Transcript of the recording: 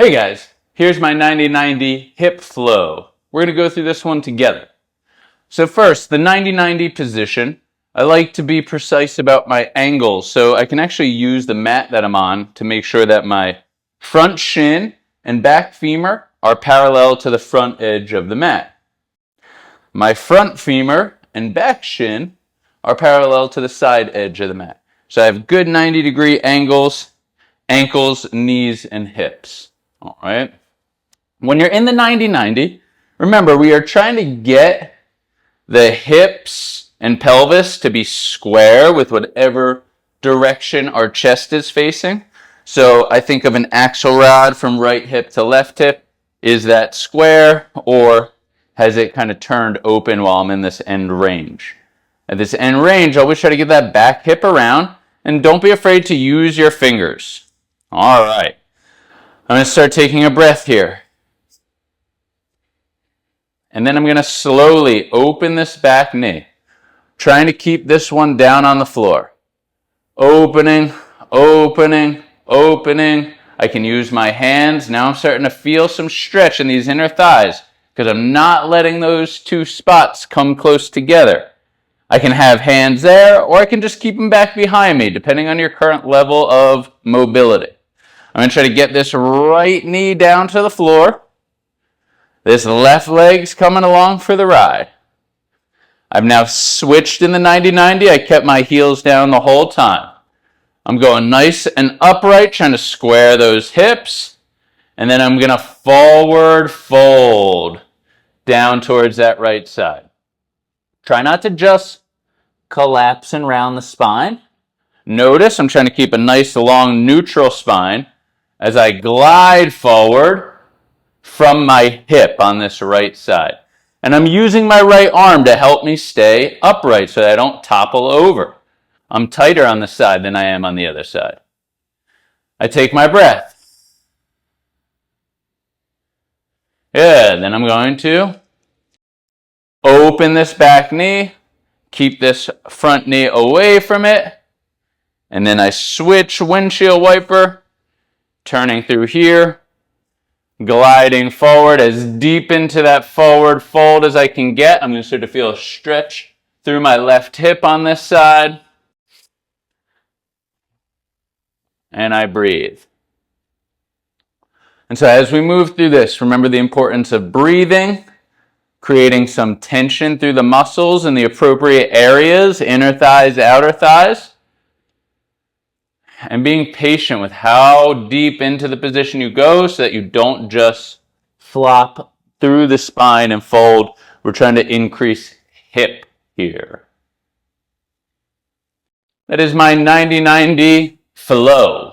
Hey guys, here's my 90-90 hip flow. We're going to go through this one together. So first, the 90-90 position. I like to be precise about my angles, so I can actually use the mat that I'm on to make sure that my front shin and back femur are parallel to the front edge of the mat. My front femur and back shin are parallel to the side edge of the mat. So I have good 90-degree angles, ankles, knees, and hips. All right. When you're in the 90-90, remember we are trying to get the hips and pelvis to be square with whatever direction our chest is facing. So I think of an Axelrod from right hip to left hip. Is that square or has it kind of turned open while I'm in this end range? At this end range, always try to get that back hip around and don't be afraid to use your fingers. All right. I'm going to start taking a breath here. And then I'm going to slowly open this back knee, trying to keep this one down on the floor. Opening, opening, opening. I can use my hands. Now I'm starting to feel some stretch in these inner thighs because I'm not letting those two spots come close together. I can have hands there, or I can just keep them back behind me, depending on your current level of mobility. I'm going to try to get this right knee down to the floor. This left leg's coming along for the ride. I've now switched in the 90-90. I kept my heels down the whole time. I'm going nice and upright, trying to square those hips. And then I'm going to forward fold down towards that right side. Try not to just collapse and round the spine. Notice I'm trying to keep a nice long neutral spine as I glide forward from my hip on this right side. And I'm using my right arm to help me stay upright so that I don't topple over. I'm tighter on this side than I am on the other side. I take my breath. Good. Then I'm going to open this back knee, keep this front knee away from it, and then I switch windshield wiper, turning through here, gliding forward as deep into that forward fold as I can get. I'm going to start to feel a stretch through my left hip on this side. And I breathe. And so as we move through this, remember the importance of breathing, creating some tension through the muscles in the appropriate areas, inner thighs, outer thighs. And being patient with how deep into the position you go so that you don't just flop through the spine and fold. We're trying to increase hip here. That is my 90-90 flow.